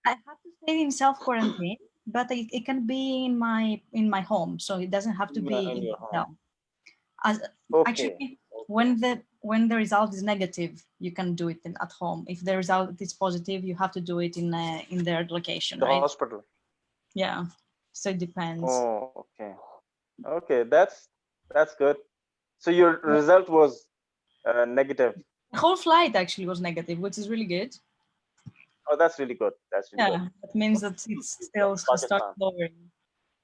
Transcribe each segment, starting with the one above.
I have to stay in self quarantine, but it can be in my home, so it doesn't have to be In in your the home? hotel. As Okay, actually, okay. when the result is negative, you can do it at home. If the result is positive, you have to do it in their location, The right? hospital. Yeah. So it depends. Oh, okay. Okay, that's good. So your result was negative. The whole flight actually was negative, which is really good. Oh, that's really good. That's really good. Yeah, that means that it's still From has started Pakistan. lowering.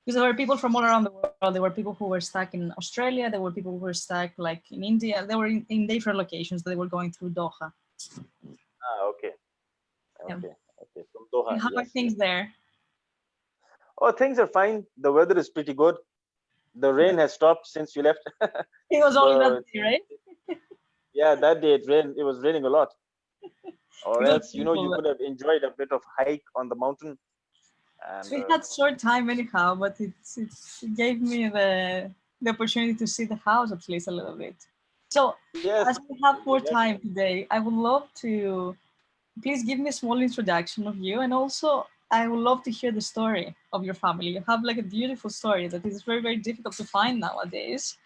Because there were people from all around the world. There were people who were stuck in Australia. There were people who were stuck like in India. They were in different locations. They were going through Doha. Ah, okay, Yeah. okay, okay. From Doha, And how are yes, things yes. there? Oh, things are fine. The weather is pretty good. The rain has stopped since you left. It was only that But day, right? yeah, that day it rained. It was raining a lot. Or It was else, you beautiful. could have enjoyed a bit of hike on the mountain. And So we had short time anyhow, but it gave me the opportunity to see the house at least a little bit. So yes, as we have more exactly. time today, I would love to please give me a small introduction of you, and also I would love to hear the story of your family. You have like a beautiful story that is very, very difficult to find nowadays.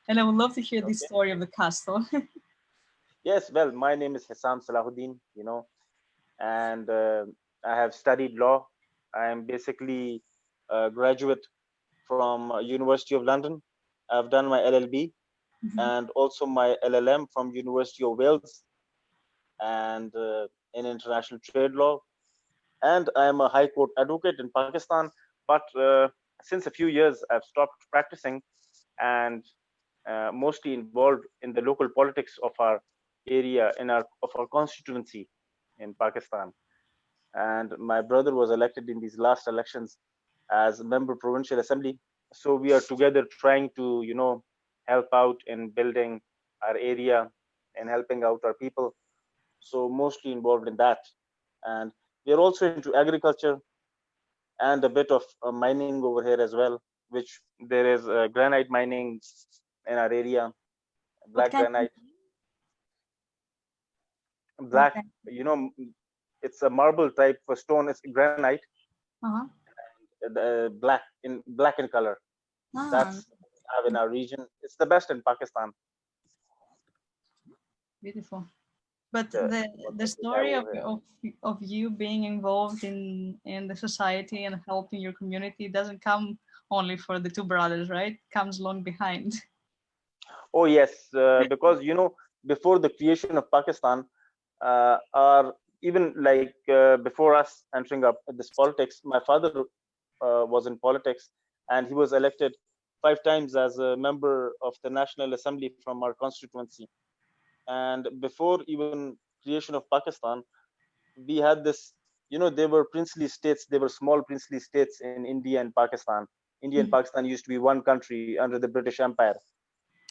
And I would love to hear this Okay. story of the castle. Yes, well, my name is Hissam Salahuddin, and I have studied law. I am basically a graduate from University of London. I've done my LLB Mhm. and also my LLM from University of Wales and in international trade law. And I am a high court advocate in Pakistan. But since a few years, I've stopped practicing and mostly involved in the local politics of our area, of our constituency in Pakistan. And my brother was elected in these last elections as a member of provincial assembly. So we are together trying to, help out in building our area and helping out our people. So mostly involved in that. And we are also into agriculture and a bit of mining over here as well, which there is granite mining in our area, What black kind of granite, what black, kind? it's a marble type of stone. It's granite, Uh-huh. black in color. Ah, That's what we have in our region. It's the best in Pakistan. beautiful. But What the we have story over here. of you being involved in the society and helping your community doesn't come only for the two brothers, right? Comes long behind. Oh yes, because before the creation of Pakistan, or even like before us entering up this politics, my father was in politics, and he was elected 5 times as a member of the National Assembly from our constituency. And before even creation of Pakistan, we had this. They were princely states. They were small princely states in India and Pakistan. India and Mhm. Pakistan used to be one country under the British Empire,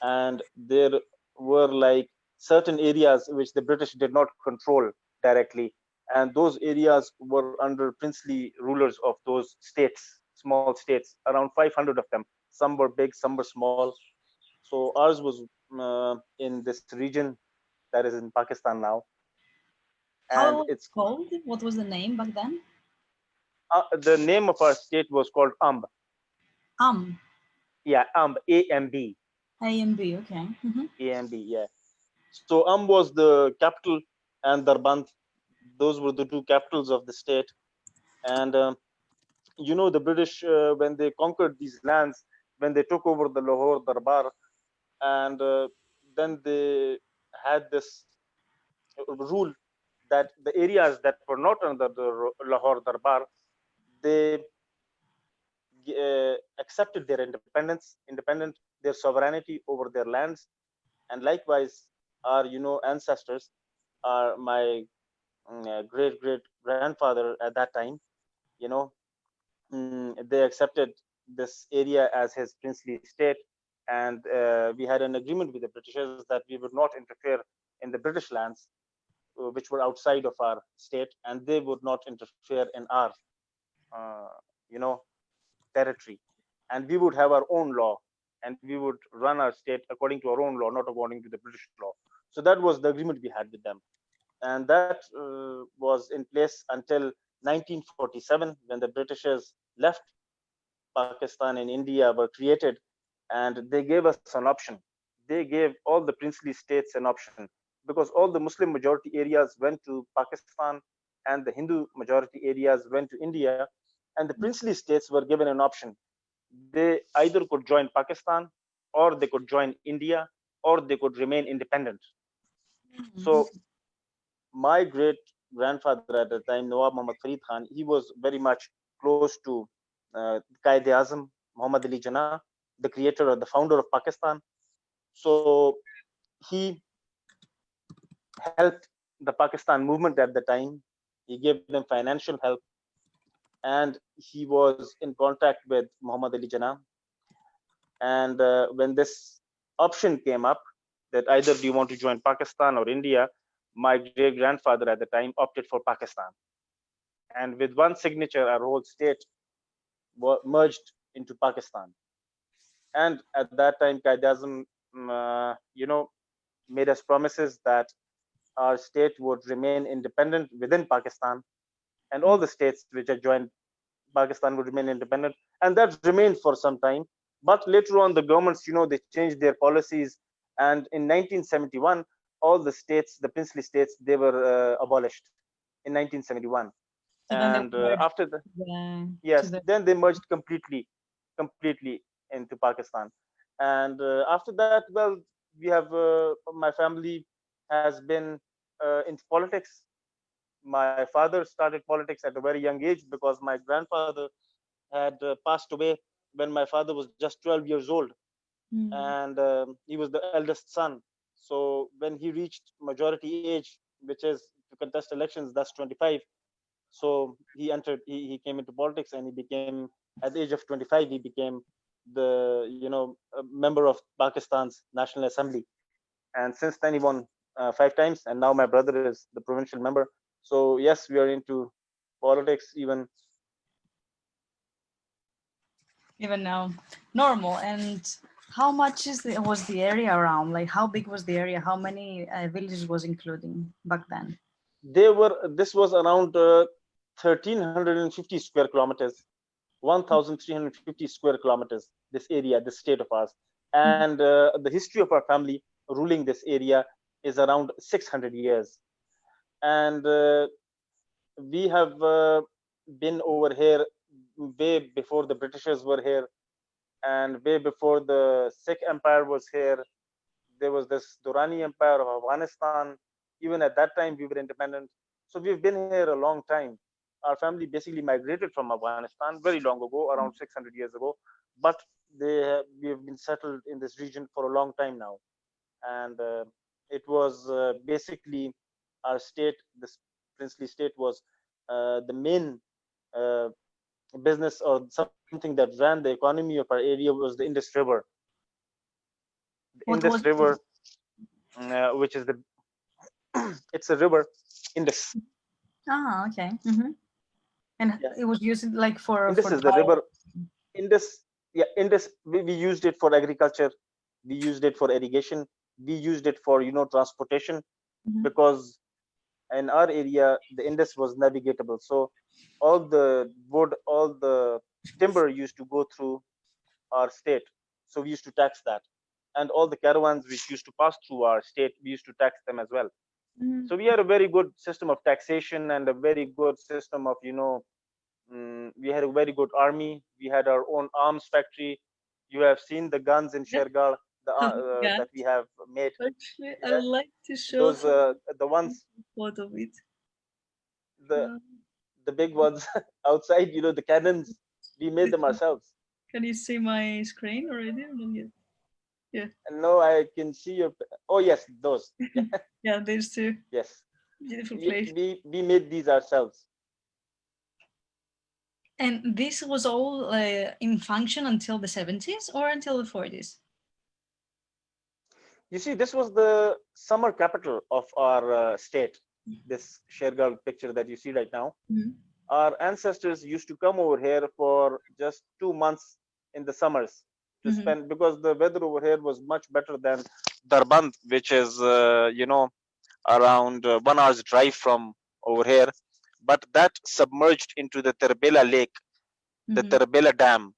and there were like certain areas which the British did not control directly, and those areas were under princely rulers of those states, small states, around 500 of them. Some were big, some were small. So ours was in this region that is in Pakistan now, How it and was it's called? What was the name back then? the name of our state was called Amb. Um, Yeah, Amb, AMB. A and B. Okay. AMB, yeah. So was the capital, and Darband, those were the two capitals of the state. And the British, when they conquered these lands, when they took over the Lahore Darbar, and then they had this rule that the areas that were not under the Lahore Darbar, they accepted their their sovereignty over their lands. And likewise, our ancestors, are my great great grandfather at that time, you know they accepted this area as his princely state. And we had an agreement with the Britishers that we would not interfere in the British lands, which were outside of our state, and they would not interfere in our uh, you know territory. And we would have our own law, and we would run our state according to our own law, not according to the British law. So that was the agreement we had with them, and that was in place until 1947, when the Britishers left Pakistan and India were created, and they gave us an option. They gave all the princely states an option, because all the Muslim majority areas went to Pakistan and the Hindu majority areas went to India, and the princely states were given an option. They either could join Pakistan, or they could join India, or they could remain independent. So my great grandfather at the time, Nawab Muhammad Farid Khan, he was very much close to Qaid-e-Azam Muhammad Ali Jinnah, the creator or the founder of Pakistan. So he helped the Pakistan movement at the time. He gave them financial help, and he was in contact with Muhammad Ali Jinnah. And when this option came up, that either do you want to join Pakistan or India, my great grandfather at the time opted for Pakistan. And with one signature, our whole state merged into Pakistan. And at that time, Qaid-e-Azam, made us promises that our state would remain independent within Pakistan, and all the states which had joined Pakistan would remain independent. And that remained for some time. But later on, the governments, they changed their policies. And in 1971, all the states, the princely states, they were abolished in 1971. So then they And were after the, to yes, the then they merged completely into Pakistan. And after that, well, we have my family has been into politics. My father started politics at a very young age, because my grandfather had passed away when my father was just 12 years old, and he was the eldest son. So when he reached majority age, which is to contest elections, that's 25. So he came into politics, and he became, at the age of 25, he became the a member of Pakistan's National Assembly. And since then he won 5 times, and now my brother is the provincial member. So yes, we are into politics even now. Normal. And how much was the area around? Like, how big was the area? How many villages was including back then? This was around 1350 square kilometers, 1350 square kilometers, this area, this state of ours. And the history of our family ruling this area is around 600 years. And we have been over here way before the Britishers were here, and way before the Sikh Empire was here. There was this Durrani Empire of Afghanistan. Even at that time, we were independent. So we've been here a long time. Our family basically migrated from Afghanistan very long ago, around 600 years ago. But we have been settled in this region for a long time now. And it was basically our state, this princely state, was the main business or something that ran the economy of our area was the Indus River. The What Indus was River, which is it's a river, Indus. okay. And Yeah. it was used like for Indus is the dry. river. Indus, yeah, Indus. We used it for agriculture. We used it for irrigation. We used it for transportation, because in our area the Indus was navigatable. So all the wood, all the timber used to go through our state. So we used to tax that, and all the caravans which used to pass through our state, we used to tax them as well. So we had a very good system of taxation, and a very good system of we had a very good army. We had our own arms factory. You have seen the guns in Shergarh Yeah. that we have made. Actually, I Yeah, would like to show those the ones, photo of it. the the big ones outside. The cannons. We made them ourselves. Can you see my screen already or not yet? Yeah. And now I can see your. Oh yes, those. Yeah, there's two. Yes, Beautiful place. we made these ourselves. And this was all in function until the 70s or until the 40s? You see, this was the summer capital of our state. This Shergarh picture that you see right now. Our ancestors used to come over here for just 2 months in the summers to spend, because the weather over here was much better than Darband, which is around 1 hour's drive from over here. but that submerged into the Terbela Lake, the Terbela Dam.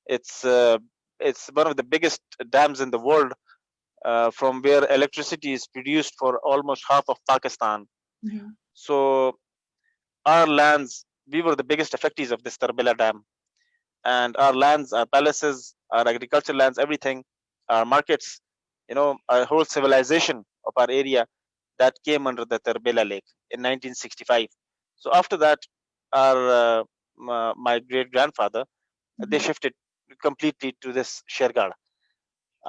It's one of the biggest dams in the world, from where electricity is produced for almost half of Pakistan. So our lands, we were the biggest affectees of this Terbela Dam, and our lands, our palaces, our agricultural lands, everything, our markets, our whole civilization of our area, that came under the Terbela Lake in 1965. So after that, our my great grandfather, they shifted completely to this Shergarh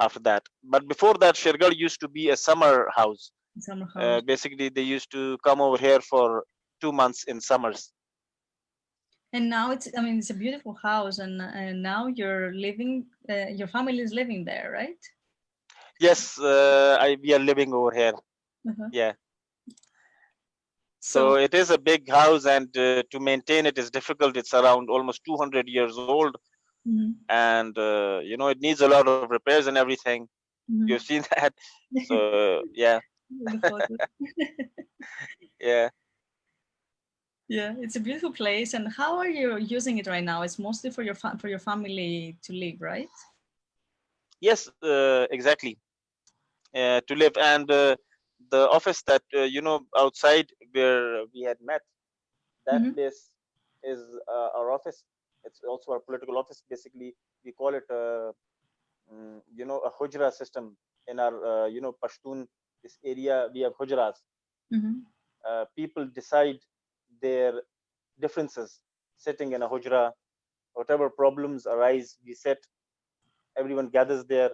after that. But before that, Shergarh used to be a summer house. Summer house. Basically, they used to come over here for 2 months in summers. And now it's a beautiful house, and now you're living, your family is living there, right? Yes, we are living over here. Yeah. So it is a big house, and to maintain it is difficult. It's around almost 200 years old, and it needs a lot of repairs and everything. You've seen that. So yeah. Yeah. Yeah, it's a beautiful place. And how are you using it right now? It's mostly for your family to live, right? Yes, exactly. To live, and the office that outside where we had met, that place is our office. It's also our political office. Basically, we call it a hujra system in our Pashtun, this area. We have hujras. People decide their differences sitting in a hujra. Whatever problems arise, we sit, everyone gathers there,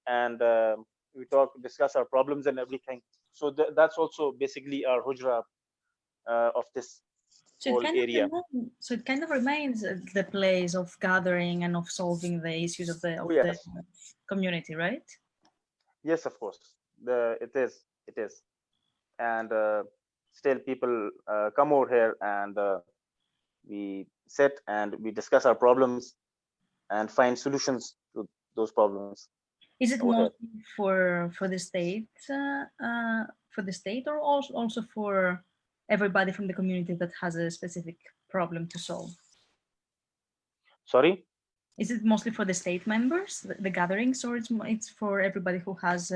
and we discuss our problems and everything. So that's also basically our hujra of this whole area. So it kind of remains the place of gathering and of solving the issues of the community, right? Yes, of course. It is, and still people come over here, and we sit and we discuss our problems and find solutions to those problems. Is it more for the state, or also for everybody from the community that has a specific problem to solve? Sorry? Is it mostly for the state members, the gatherings, or it's for everybody who has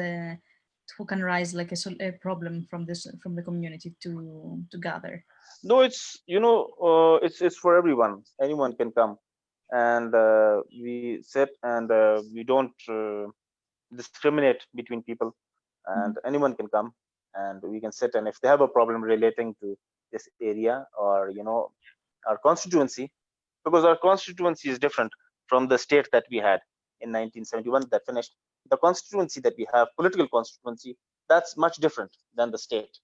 who can rise like a problem from the community to gather? No, it's it's for everyone. Anyone can come, and we sit, and we don't discriminate between people, and anyone can come, and we can sit, and if they have a problem relating to this area, or our constituency, because our constituency is different from the state that we had in 1971 that finished. The constituency that we have, political constituency, that's much different than the state.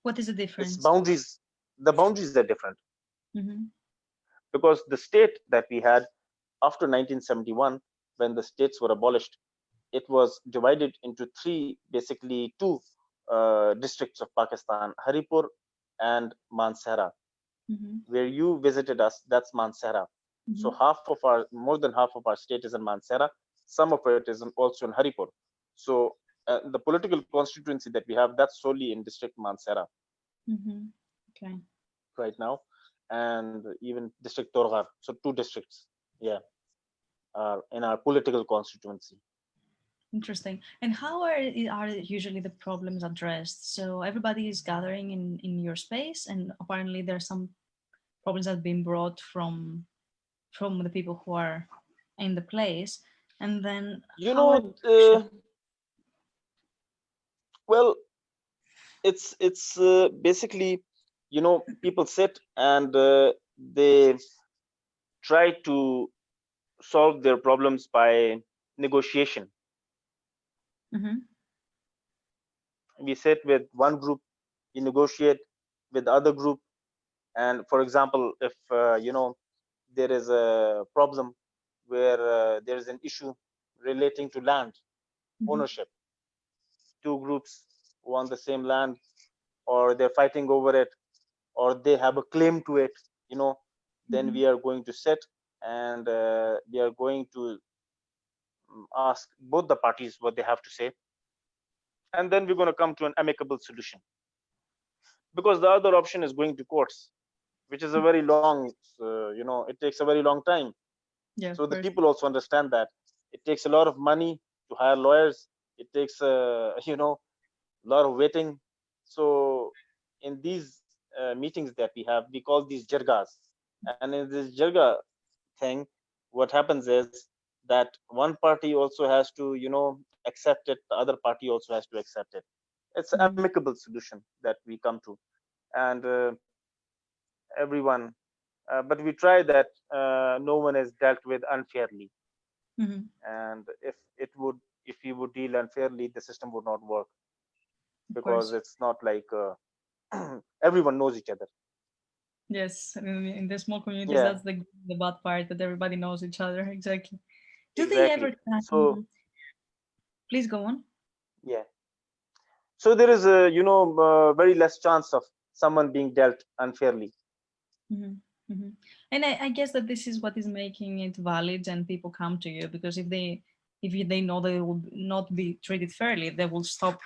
What is the difference? The boundaries are different. Because the state that we had after 1971, when the states were abolished, it was divided into basically two districts of Pakistan, Haripur and Mansehra. Where you visited us, that's Mansehra. So more than half of our state is in Mansehra. Some of it is also in Haripur. So the political constituency that we have, that's solely in district Mansehra. Okay. Right now, and even district Torghar. So 2 districts, are in our political constituency. Interesting. And how are usually the problems addressed? So everybody is gathering in your space, and apparently there are some problems that have been brought from the people who are in the place, and then well, it's basically people sit and they try to solve their problems by negotiation. We sit with one group, we negotiate with the other group, and for example, if there is a problem where there is an issue relating to land ownership, 2 groups want the same land, or they're fighting over it, or they have a claim to it, then we are going to sit, and we are going to ask both the parties what they have to say, and then we're going to come to an amicable solution, because the other option is going to courts. which is a very long, it takes a very long time. Yeah, So of the course. people also understand that it takes a lot of money to hire lawyers. It takes, a lot of waiting. So in these meetings that we have, we call these jirgas. And in this jirga thing, what happens is that one party also has to, accept it. The other party also has to accept it. It's an Mm-hmm. amicable solution that we come to, and everyone. But we try that no one is dealt with unfairly. Mm-hmm. And if we would deal unfairly, the system would not work, Of because course. it's not like everyone knows each other. Yes, in the small communities, Yeah, that's the bad part, that everybody knows each other. Exactly. Do they exactly. ever So please go on. yeah, so there is a, very less chance of someone being dealt unfairly. Hmm. Hmm. And I guess that this is what is making it valid, and people come to you because they know they will not be treated fairly, they will stop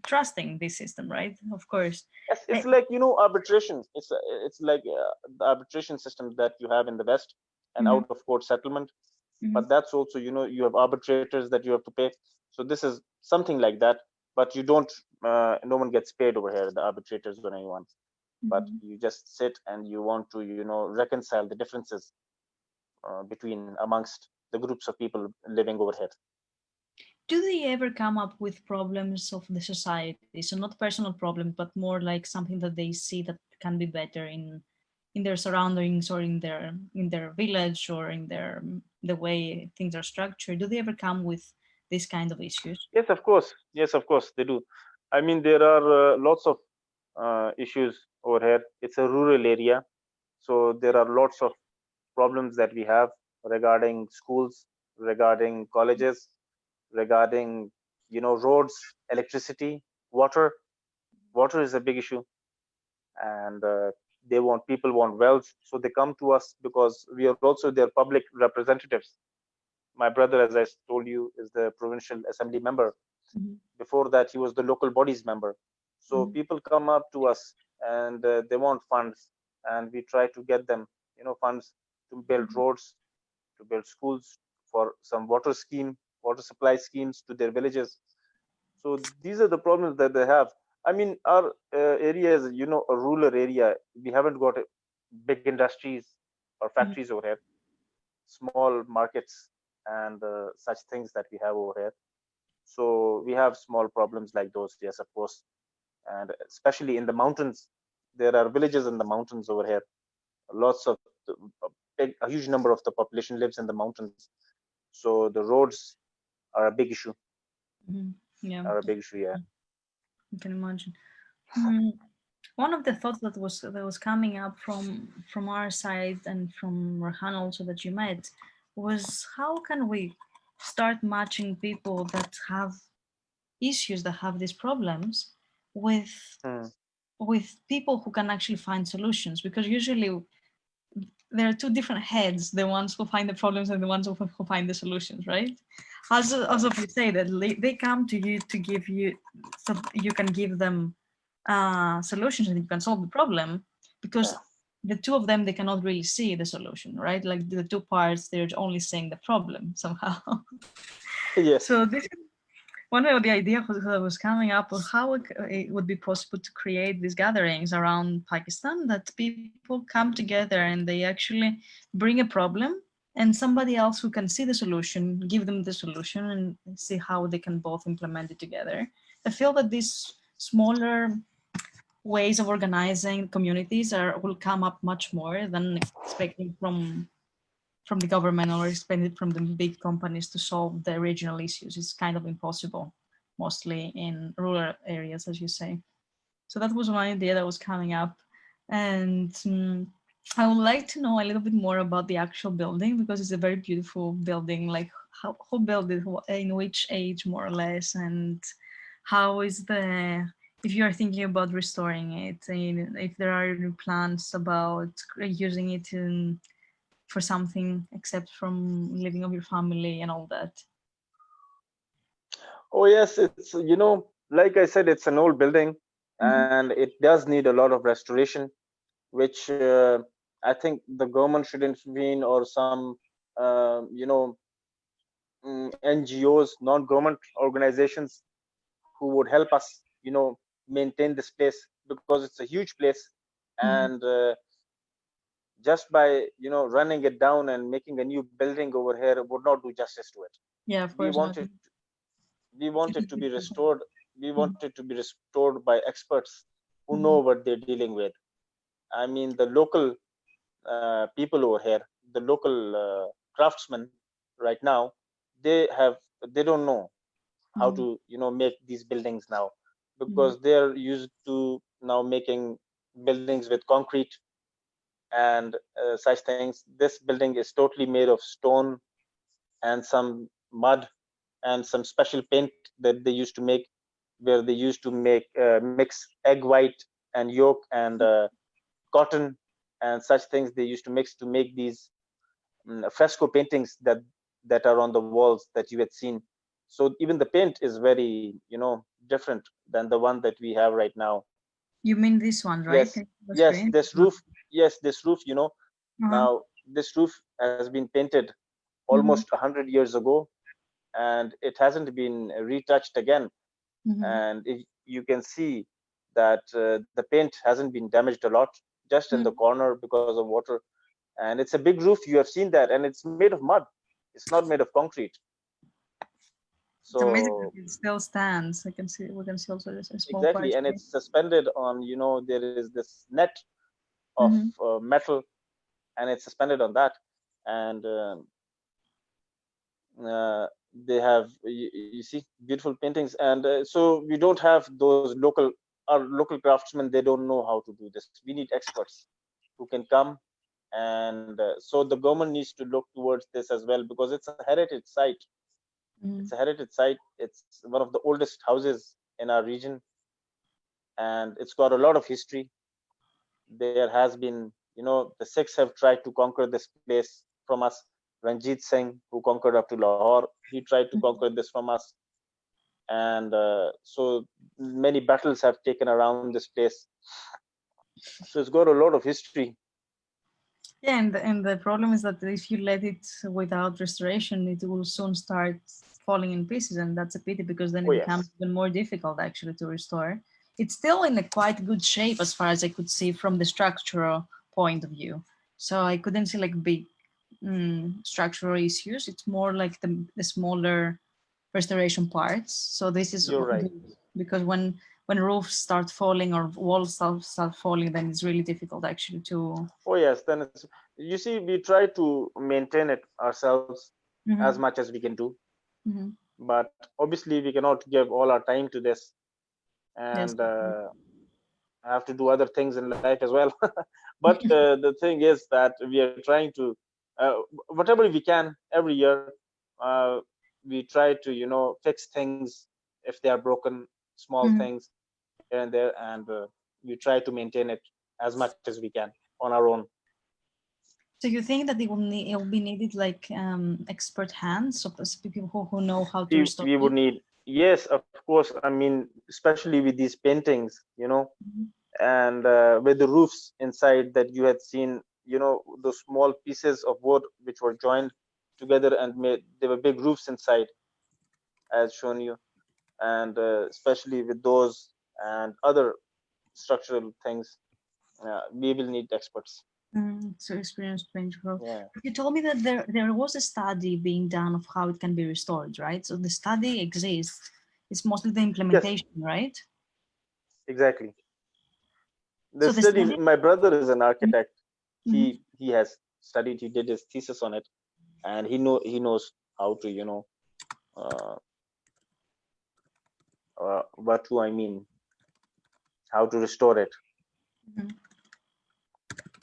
trusting this system, right? Of course. It's I, like, arbitration. It's like the arbitration system that you have in the West, and mhm, out of court settlement. mhm, But that's also, you have arbitrators that you have to pay. So this is something like that, but you don't. No one gets paid over here, the arbitrators or anyone. But mhm. you just sit and you want to, reconcile the differences between amongst the groups of people living over here. Do they ever come up with problems of the society? So not personal problems, but more like something that they see that can be better in their surroundings, or in their village, or in the way things are structured. Do they ever come with this kind of issues? Yes, of course. Yes, of course they do. I mean, there are lots of issues over here. It's a rural area, so there are lots of problems that we have regarding schools, regarding colleges, regarding, roads, electricity, water. Water is a big issue, and people want wells, so they come to us because we are also their public representatives. My brother, as I told you, is the provincial assembly member. Mhm, Before that, he was the local bodies member. So mhm, people come up to us, and they want funds, and we try to get them, funds to build mhm, roads, to build schools, for some water supply schemes to their villages. So these are the problems that they have. I mean, our area is, a rural area. We haven't got big industries or mhm, factories over here, small markets, and such things that we have over here. So we have small problems like those, yes, of course. And especially in the mountains, there are villages in the mountains over here. Lots of a huge number of the population lives in the mountains. So the roads are a big issue. mhm. Yeah, Are a big issue, yeah. I can imagine. Hmm. One of the thoughts that was coming up from our side and from Rahan also that you met was, how can we start matching people that have issues, that have these problems, with Hmm. people who can actually find solutions, because usually there are two different heads, the ones who find the problems and the ones who find the solutions, right? As Hmm. of you say that they come to you to give you, so you can give them solutions and you can solve the problem, because Yeah. the two of them, they cannot really see the solution, right? Like the two parts, they're only seeing the problem somehow. Yes. So this, one of the ideas was coming up of how it would be possible to create these gatherings around Pakistan, that people come together and they actually bring a problem, and somebody else who can see the solution, give them the solution, and see how they can both implement it together. I feel that these smaller ways of organizing communities will come up much more than expecting from the government, or expected from the big companies to solve the regional issues. It's kind of impossible, mostly in rural areas, as you say. So that was one idea that was coming up. And I would like to know a little bit more about the actual building, because it's a very beautiful building. Like, who built it, in which age, more or less, and how is if you are thinking about restoring it, and if there are any plans about using it for something except from living of your family and all that. Oh, yes. It's, like I said, it's an old building, Hmm. and it does need a lot of restoration. which I think the government should intervene, or some you know, NGOs, non-government organizations, who would help us, you know, maintain this place, because it's a huge place. Mm-hmm. And just by, you know, running it down and making a new building over here would not do justice to it. Yeah, of We course not. want it, we want it to be restored. We want Mhm. it to be restored by experts who know Mhm. what they're dealing with. I mean, the local people over here, the local craftsmen right now, they have, they don't know how Mhm. to, you know, make these buildings now, Mhm. because they're used to now making buildings with concrete and such things. This building is totally made of stone and some mud and some special paint that they used to make, where they used to make mix egg white and yolk and cotton and such things. They used to mix to make these fresco paintings that are on the walls that you had seen. So even the paint is very, you know, different than the one that we have right now. You mean this one, right? Yes, The yes, screen? this roof, yes, this roof, you know, Uh-huh. now this roof has been painted Mm-hmm. almost 100 years ago, and it hasn't been retouched again. Mm-hmm. And you can see that the paint hasn't been damaged a lot, just in the Mm. corner because of water. And it's a big roof, you have seen that, and it's made of mud, it's not made of concrete. It's amazing that So it still stands. I can see we can see also this a small part exactly, and here. it's suspended on, you know, there is this net of Mm-hmm. metal, and it's suspended on that. And they have, you see, beautiful paintings. And so we don't have those local, our local craftsmen, they don't know how to do this. We need experts who can come. And so the government needs to look towards this as well, because it's a heritage site. Mm-hmm. It's a heritage site. It's one of the oldest houses in our region, and it's got a lot of history. There has been, you know, the Sikhs have tried to conquer this place from us. Ranjit Singh, who conquered up to Lahore, he tried to conquer this from us. And so many battles have taken around this place. So it's got a lot of history. Yeah, and the problem is that if you let it without restoration, it will soon start falling in pieces, and that's a pity because then Oh it becomes yes. even more difficult actually to restore. It's still in a quite good shape as far as I could see from the structural point of view. So I couldn't see like big structural issues. It's more like the smaller restoration parts. So this is You're right. good because when roofs start falling or walls start falling, then it's really difficult actually to. Oh yes, then it's, you see, we try to maintain it ourselves as Mhm, much as we can do. mhm. But obviously we cannot give all our time to this, Yes. and have to do other things in life as well. But the thing is that we are trying to, whatever we can every year, uh, we try to, you know, fix things if they are broken, small Mhm. things here and there. And we try to maintain it as much as we can on our own. So you think that it will be needed like expert hands, so people who know how to restore We it? would need, yes, of course. I mean, especially with these paintings, you know, Mhm. and with the roofs inside that you had seen, you know, those small pieces of wood which were joined together and made, there were big roofs inside, as shown you. And especially with those and other structural things, we will need experts. So experience playing role. Yeah. You told me that there was a study being done of how it can be restored, right? So the study exists. It's mostly the Yes, implementation, right? exactly. The So the study, study. my brother is an architect. Mhm. He has studied, he did his thesis on it, and he knows how to, you know, uh, what do I mean, how to restore it. Mhm.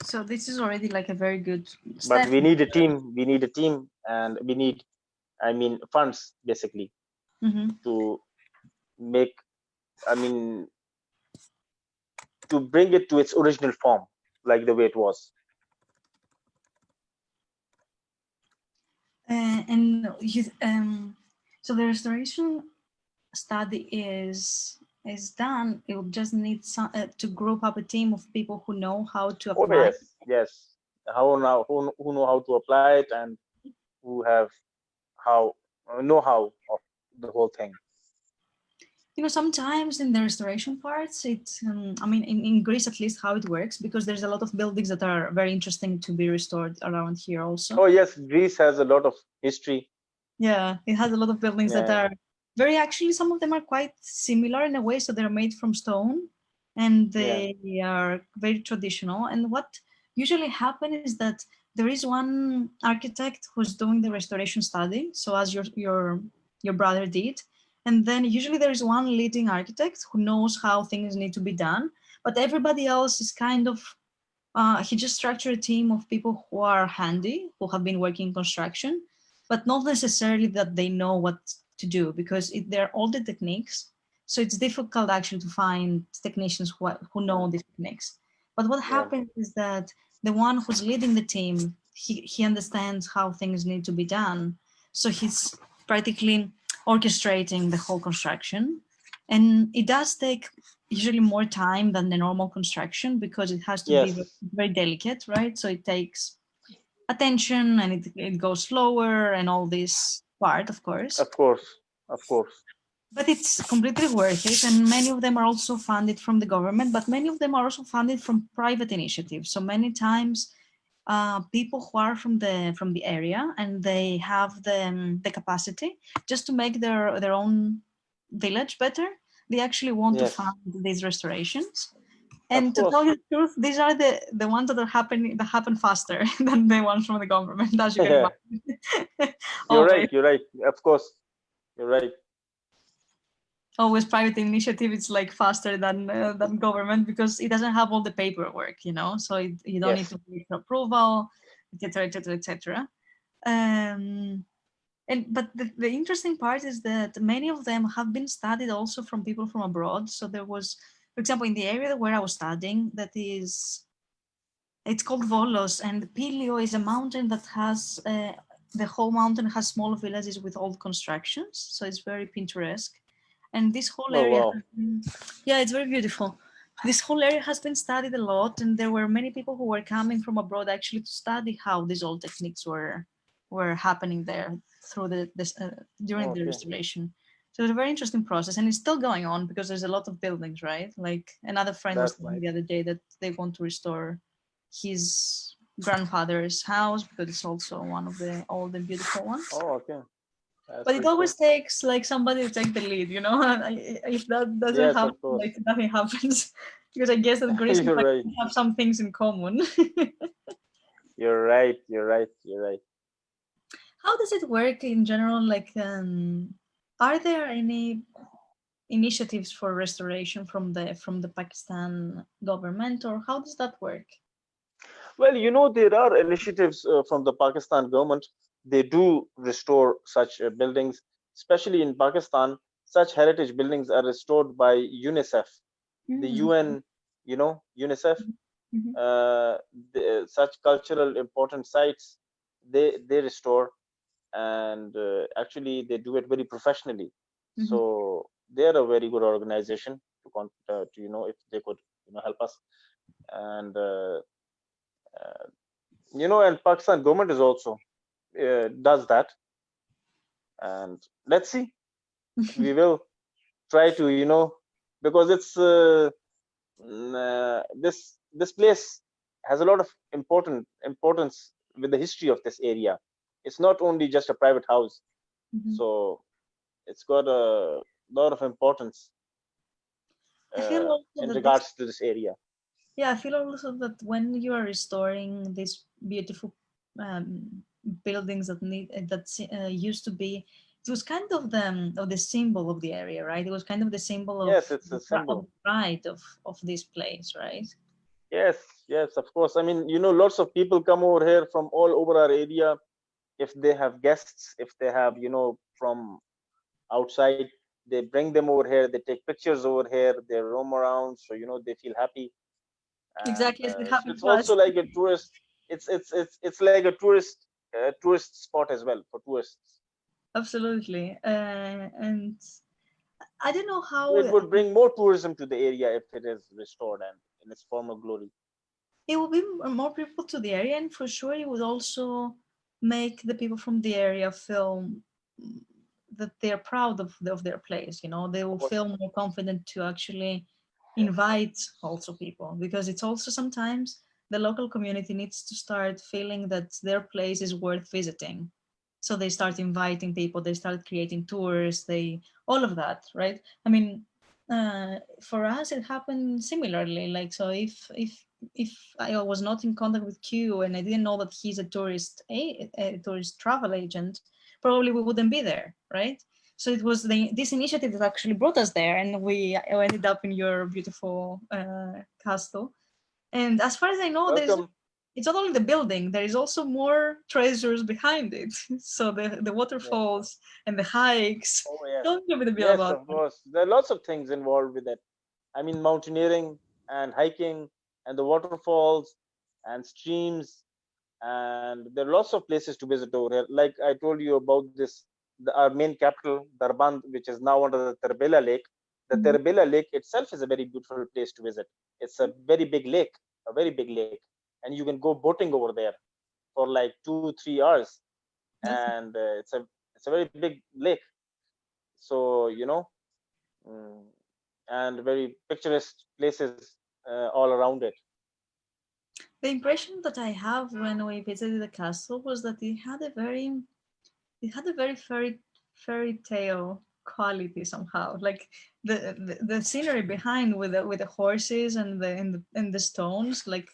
So this is already like a very good But step. we need a team. We need a team, and we need, I mean, funds basically Mm-hmm. to make. I mean, to bring it to its original form, like the way it was. And so the restoration study is is done, it will just need to group up a team of people who know how to Oh apply. yes, yes. How now? Who know how to apply it and who have how know-how of the whole thing. Sometimes in the restoration parts, I mean, in Greece at least, how it works, because there's a lot of buildings that are very interesting to be restored around here also. Oh yes, Greece has a lot of history. Yeah, it has a lot of buildings that Yeah, are very, actually, some of them are quite similar in a way. So they're made from stone and yeah, they are very traditional. And what usually happens is that there is one architect who's doing the restoration study. So as your brother did. And then usually there is one leading architect who knows how things need to be done. But everybody else is kind of he just structured a team of people who are handy, who have been working in construction, but not necessarily that they know what to do, because they're all the techniques. So it's difficult actually to find technicians who know these techniques. But what yeah, happens is that the one who's leading the team, he understands how things need to be done. So he's practically orchestrating the whole construction. And it does take usually more time than the normal construction because it has to be yes, very delicate, right? So it takes attention and it goes slower and all this part, of course. of course, of course. But it's completely worth it. And many of them are also funded from the government, but many of them are also funded from private initiatives. So many times people who are from the area and they have the capacity just to make their own village better, they actually want to Yes, fund these restorations. of And to tell course. you the truth, these are the ones that happen faster than the ones from the government, as you can Yeah, imagine. you're Always. right. You're right. Of course, you're right. Always private initiative, it's like faster than government because it doesn't have all the paperwork, so you don't need Yes, to wait for approval, etc., etc., etc. um but the interesting part is that many of them have been studied also from people from abroad. So there was, for example, in the area where I was studying, it's called Volos, and Pilio is a mountain that has the whole mountain has small villages with old constructions, so it's very picturesque. And this whole oh area, wow. yeah, it's very beautiful. This whole area has been studied a lot, and there were many people who were coming from abroad actually to study how these old techniques were happening there through during the Okay, restoration. So it's a very interesting process, and it's still going on because there's a lot of buildings, right? Like another friend was that's telling me nice. the other day that they want to restore his grandfather's house because it's also one of the old and beautiful ones. Oh, okay, that's But it pretty always cool. takes like somebody to take the lead, if that doesn't Yes, happen, of course. like nothing happens. Because I guess that Greece and You're right. Pakistan have some things in common. You're right. You're right. You're right. How does it work in general? Like, are there any initiatives for restoration from the Pakistan government, or how does that work? Well, there are initiatives from the Pakistan government. They do restore such buildings, especially in Pakistan. Such heritage buildings are restored by UNICEF, the Mm. UN, UNICEF. Mhm. Such cultural important sites, they restore, and actually they do it very professionally. Mhm. So they're a very good organization to if they could help us. And and Pakistan government is also does that. And let's see, we will try to because it's this place has a lot of importance with the history of this area. It's not only just a private house, Mhm. so it's got a lot of importance I feel also in that this regards to this area. Yeah, I feel also that when you are restoring these beautiful buildings that used to be, it was kind of the symbol of the area, right? It was kind of the symbol of Yes, it's a of symbol. the pride of this place, right? Yes, yes, of course. I mean, lots of people come over here from all over our area. If they have guests, if they have from outside, they bring them over here, they take pictures over here, they roam around, so they feel happy. And Exactly as it so happened it's to us. also like a tourist. It's like a tourist spot as well for tourists. Absolutely, and I don't know So how it would bring more tourism to the area if it is restored and in its former glory. it will be more people to the area, and for sure it would also make the people from the area feel that they're proud of their place. You know, they Of will course. feel more confident to actually Yes. invite also people, because it's also sometimes the local community needs to start feeling that their place is worth visiting, so they start inviting people, they start creating tours, they all of that, right? I mean, for us it happened similarly. Like, so if I was not in contact with Q and I didn't know that he's a tourist travel agent, probably we wouldn't be there, right? So it was this initiative that actually brought us there, and we ended up in your beautiful castle. And as far as I know, Welcome. it's not only the building; there is also more treasures behind it. So the Yes. waterfalls and the hikes. Oh yes. Tell me a bit Yes, about of that. course. There are lots of things involved with it. I mean, mountaineering and hiking and the waterfalls and streams, and there are lots of places to visit over here. Like I told you about this, our main capital, Darband, which is now under the Terbela Lake. The Mhm. Terbela Lake itself is a very beautiful place to visit. It's a very big lake, a very big lake, and you can go boating over there for like 2 3 hours, That's and it's a very big lake. So mm, and very picturesque places all around it. the impression that I have when we visited the castle was that it had a very fairy tale quality somehow. Like the scenery behind with the horses and the stones, like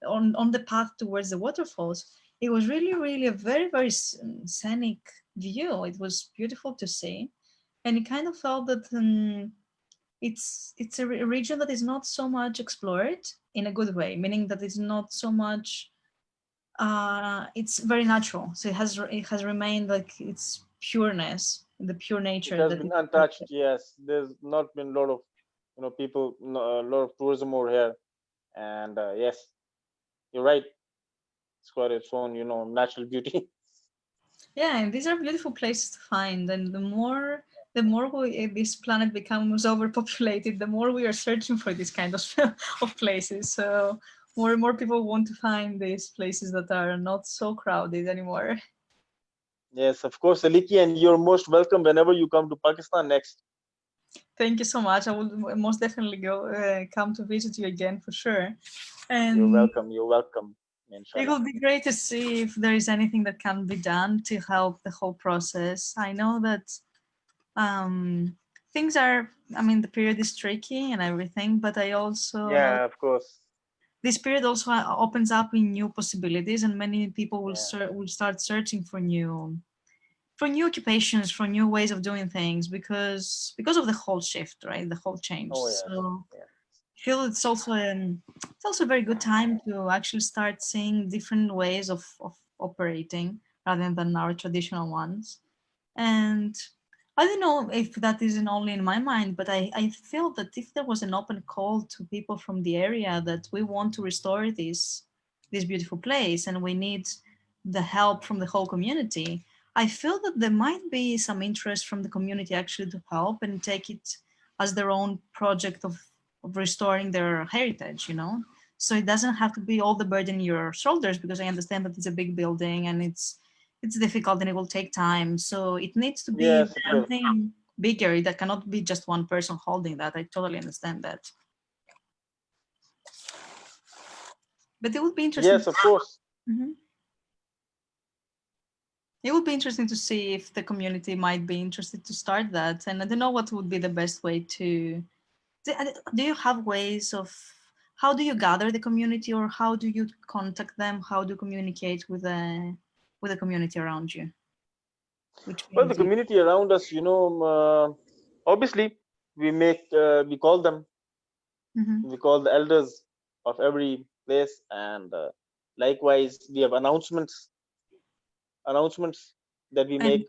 on the path towards the waterfalls. It was really a very scenic view. It was beautiful to see, and it kind of felt that it's a region that is not so much explored in a good way, meaning that it's not so much it's very natural, so it has remained like its pureness, the pure It nature has that been it untouched. Yes, there's not been a lot of people, a lot of tourism over here, and yes, you're right. It's got its own natural beauty. yeah, and these are beautiful places to find, and the more this planet becomes overpopulated, the more we are searching for this kind of of places. So more and more people want to find these places that are not so crowded anymore. Yes, of course, Aliki, and you're most welcome whenever you come to Pakistan next. Thank you so much. I will most definitely come to visit you again for sure. You're And welcome. You're welcome, it inshallah. will be great to see if there is anything that can be done to help the whole process. I know that things are, I mean, the period is tricky and everything, but I also know Yeah, of course. this period also opens up in new possibilities, and many people will Yeah. will start searching for new occupations, for new ways of doing things, because of the whole shift, right? The whole change. Oh yes. So Yeah. I feel it's also a very good time to actually start seeing different ways of operating rather than our traditional ones. And I don't know if that isn't only in my mind, but I feel that if there was an open call to people from the area that we want to restore this beautiful place and we need the help from the whole community, I feel that there might be some interest from the community actually to help and take it as their own project of restoring their heritage, you know? So it doesn't have to be all the burden in your shoulders, because I understand that it's a big building and it's difficult and it will take time. So it needs to be Yes, it will. something bigger. That cannot be just one person holding that. I totally understand that. But it would be interesting. Yes, of course. Mhm. It would be interesting to see if the community might be interested to start that. And I don't know what would be the best way to. Do you have ways of how do you gather the community, or how do you contact them? How do you communicate with the community around you? Which Well, the means you. community around us, obviously, we call them, Mhm. we call the elders of every place, and likewise, we have announcements that we And make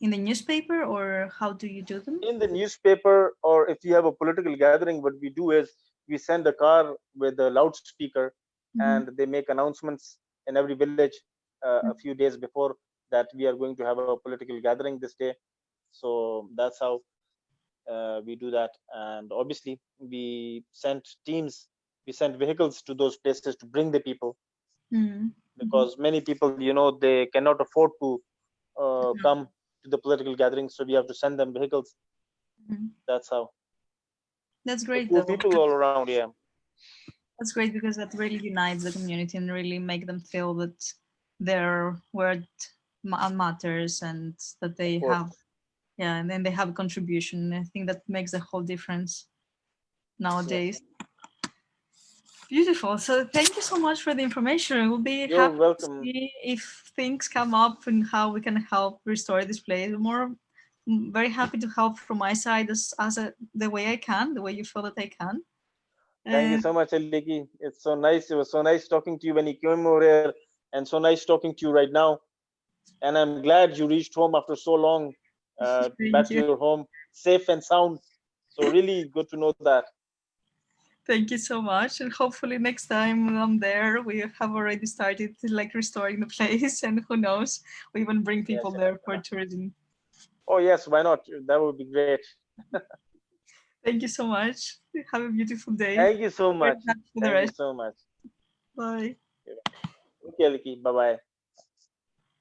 in the newspaper, or how do you do them? in the newspaper, or if you have a political gathering. What we do is we send a car with a loudspeaker, Mhm. and they make announcements in every village a few days before that we are going to have a political gathering this day. So that's how we do that, and obviously we sent teams, we sent vehicles to those places to bring the people, Mm. because many people, they cannot afford to come to the political gatherings, so we have to send them vehicles. Mhm. That's how. That's So great cool though. people all around. Yeah. That's great because that really unites the community and really make them feel that their word matters and that Of they course. have, yeah, and then they have a contribution. I think that makes a whole difference Yes. nowadays. Beautiful. So thank you so much for the information. We'll be You're happy to welcome. see if things come up and how we can help restore this place. Very happy to help from my side the way I can, the way you feel that I can. Thank you And so much, Aliki. It's so nice. It was so nice talking to you when you came over here, and so nice talking to you right now. And I'm glad you reached home after so long, thank back to you. your home, safe and sound. So really good to know that. Thank you so much. And hopefully next time I'm there, we have already started like restoring the place and who knows, we even bring people Yes. there for tourism. Oh yes, why not? That would be great. Thank you so much. Have a beautiful day. Thank you so Very much. happy for the Thank you rest. so much. Bye. Okay, Aliki. Bye bye.